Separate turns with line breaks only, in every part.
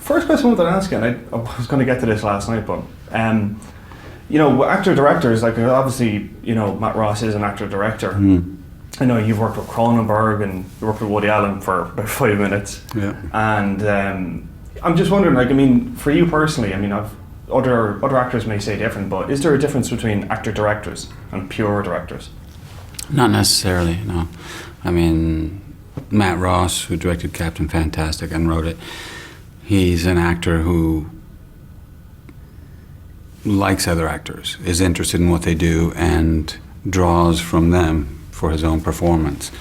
first question I wanted to ask you, and I was going to get to this last night, but actor-directors, like obviously, Matt Ross is an actor-director. I know you've worked with Cronenberg and you worked with Woody Allen for about 5 minutes.
Yeah.
And I'm just wondering, for you personally, other actors may say different, but is there a difference between actor-directors and pure directors?
Not necessarily, no. Matt Ross, who directed Captain Fantastic and wrote it, he's an actor who likes other actors, is interested in what they do, and draws from them for his own performance.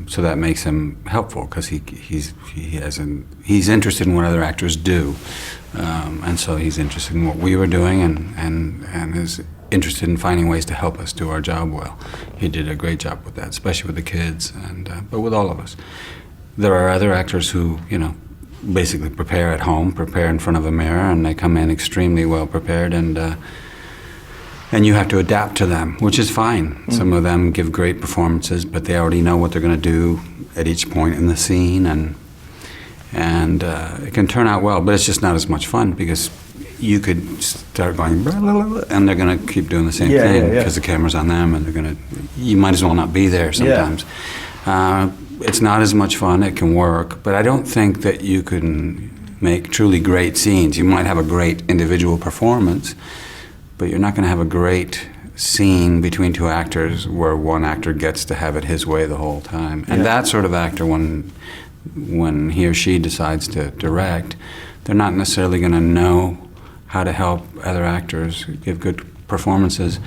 So that makes him helpful because he's interested in what other actors do, and so he's interested in what we were doing, and is interested in finding ways to help us do our job well. He did a great job with that, especially with the kids, but with all of us. There are other actors who, basically prepare at home, prepare in front of a mirror, and they come in extremely well prepared, and you have to adapt to them, which is fine. Some of them give great performances, but they already know what they're going to do at each point in the scene, and it can turn out well, but it's just not as much fun because you could start going blah, blah, blah, and they're going to keep doing the same thing because the camera's on them, and you might as well not be there sometimes. It's not as much fun. It can work, but I don't think that you can make truly great scenes. You might have a great individual performance, but you're not going to have a great scene between two actors where one actor gets to have it his way the whole time. And that sort of actor, when he or she decides to direct, they're not necessarily going to know how to help other actors give good performances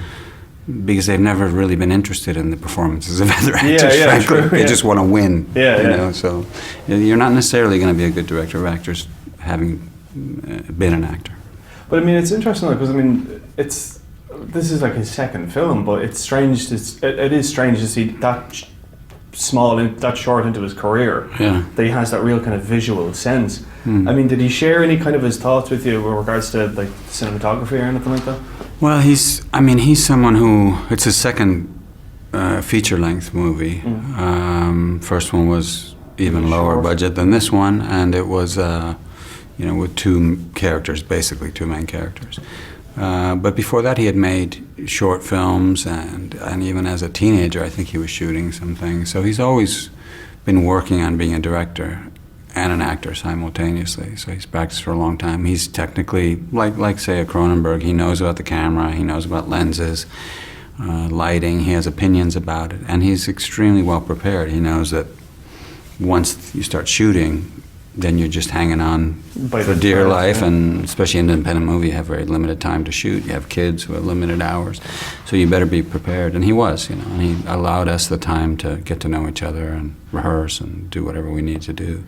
because they've never really been interested in the performances of other actors, frankly. They just want to win, so you're not necessarily going to be a good director of actors having been an actor.
But it's interesting because this is like his second film, but it's strange. It is strange to see that that short into his career. That he has that real kind of visual sense. Did he share any kind of his thoughts with you with regards to like cinematography or anything like that?
Well, he's someone who, it's his second feature-length movie. First one was even lower budget than this one, and it was with two characters, basically two main characters. But before that, he had made short films, and even as a teenager, I think he was shooting some things. So he's always been working on being a director and an actor simultaneously. So he's practiced for a long time. He's technically, like say a Cronenberg, he knows about the camera, he knows about lenses, lighting, he has opinions about it, and he's extremely well prepared. He knows that once you start shooting, then you're just hanging on for dear life, and especially in an independent movie, you have very limited time to shoot. You have kids who have limited hours, so you better be prepared. And he was, and he allowed us the time to get to know each other and rehearse and do whatever we need to do.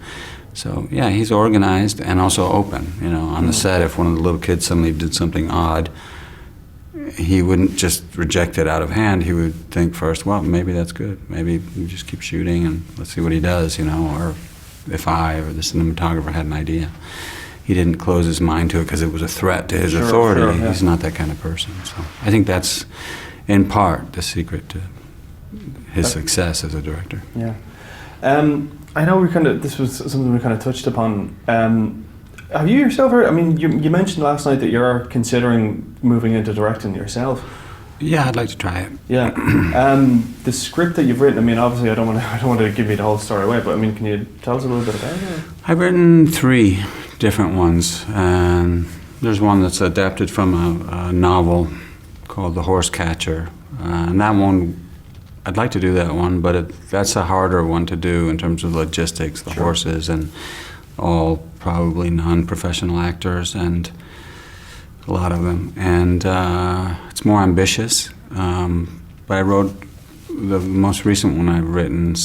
So yeah, he's organized and also open. On the set, if one of the little kids suddenly did something odd, he wouldn't just reject it out of hand. He would think first, well, maybe that's good. Maybe we just keep shooting and let's see what he does, or if I or the cinematographer had an idea. He didn't close his mind to it because it was a threat to his authority. Sure, He's not that kind of person. So I think that's, in part, the secret to his success as a director.
Yeah. I know this was something we kind of touched upon. Have you yourself heard, you mentioned last night that you're considering moving into directing yourself.
Yeah, I'd like to try it.
Yeah. The script that you've written, obviously I don't want to give you the whole story away, but can you tell us a little bit about it?
I've written 3 different ones, and there's one that's adapted from a novel called The Horse Catcher, and that one, I'd like to do that one, but that's a harder one to do in terms of logistics, the horses, and all probably non-professional actors, and a lot of them, and it's more ambitious, but I wrote the most recent one I've written.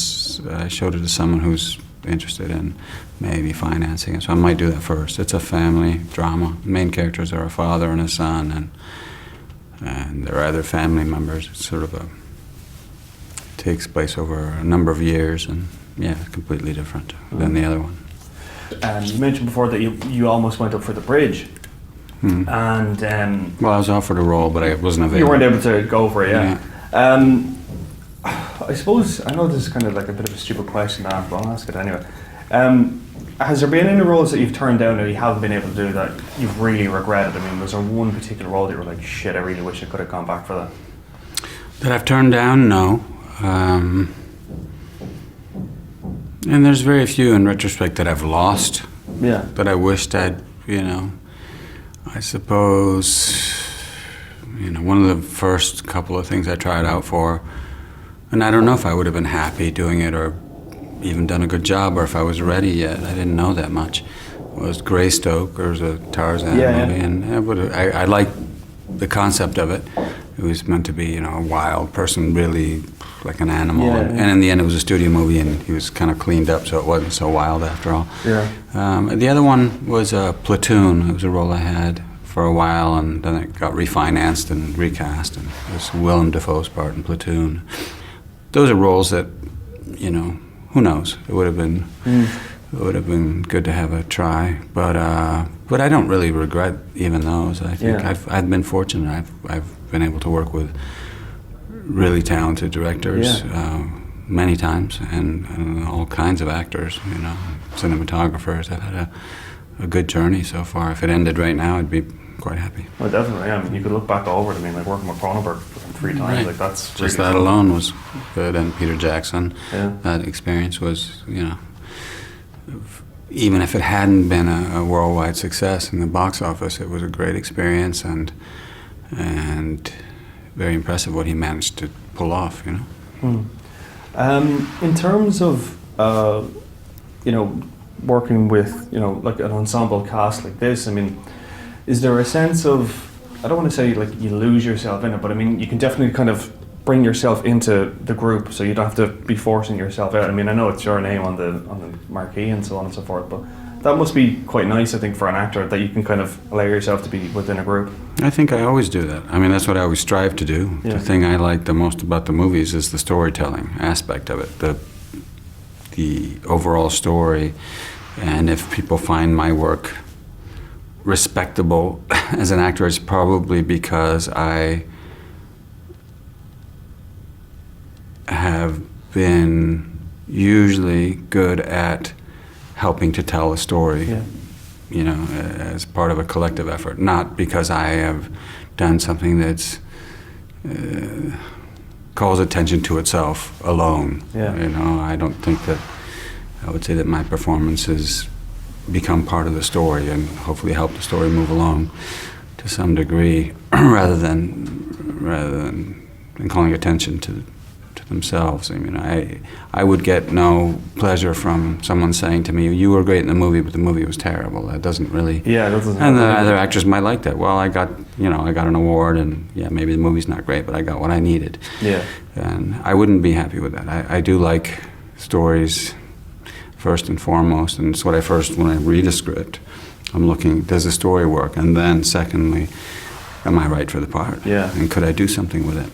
I showed it to someone who's interested in maybe financing it, so I might do that first. It's a family drama. The main characters are a father and a son, and there are other family members. It's sort of takes place over a number of years, and completely different than the other one.
You mentioned before that you almost went up for The Bridge. And
well, I was offered a role, but I wasn't available.
You weren't able to go for it, I suppose, I know this is kind of like a bit of a stupid question to ask, but I'll ask it anyway. has there been any roles that you've turned down or you haven't been able to do that you've really regretted? I mean, was there one particular role that you were like, shit, I really wish I could have gone back for that?
That I've turned down? No. And there's very few in retrospect that I've lost.
Yeah.
That I wished I'd, I suppose, one of the first couple of things I tried out for, and I don't know if I would have been happy doing it or even done a good job or if I was ready yet. I didn't know that much. It was Greystoke. There was a Tarzan movie, and I liked the concept of it. It was meant to be, a wild person, really like an animal. And in the end, it was a studio movie, and he was kind of cleaned up, so it wasn't so wild after all.
Yeah.
The other one was Platoon. It was a role I had for a while, and then it got refinanced and recast, and it was Willem Dafoe's part in Platoon. Those are roles that, who knows? It would have been good to have a try, but I don't really regret even those. I think I've been fortunate. I've been able to work with really talented directors many times, and all kinds of actors. Cinematographers. I've had a good journey so far. If it ended right now, I'd be quite happy.
Well, definitely. I mean, you could look back over it. I mean, like working with Cronenberg 3 times,
right.
like that's
just
really
that
fun.
alone was good. And Peter Jackson,
Yeah.
that experience was, even if it hadn't been a worldwide success in the box office, it was a great experience and very impressive what he managed to pull off.
In terms of working with like an ensemble cast like this, I mean, is there a sense of, I don't want to say like you lose yourself in it, but I mean you can definitely kind of bring yourself into the group, so you don't have to be forcing yourself out. I mean, I know it's your name on the marquee and so on and so forth, but that must be quite nice, I think, for an actor, that you can kind of allow yourself to be within a group.
I think I always do that. I mean, that's what I always strive to do.
Yeah.
The thing I like the most about the movies is the storytelling aspect of it, the overall story, and if people find my work respectable as an actor, it's probably because I have been usually good at helping to tell a story, as part of a collective effort, not because I have done something that's calls attention to itself alone. I don't think that, I would say that my performances become part of the story and hopefully help the story move along to some degree, rather than calling attention to themselves. I mean, I would get no pleasure from someone saying to me, "You were great in the movie, but the movie was terrible." That doesn't really.
Yeah, that doesn't.
And the other actors might like that. Well, I got an award, and maybe the movie's not great, but I got what I needed.
Yeah.
And I wouldn't be happy with that. I do like stories first and foremost, and it's what when I read a script, I'm looking, does the story work? And then secondly, am I right for the part?
Yeah.
And could I do something with it?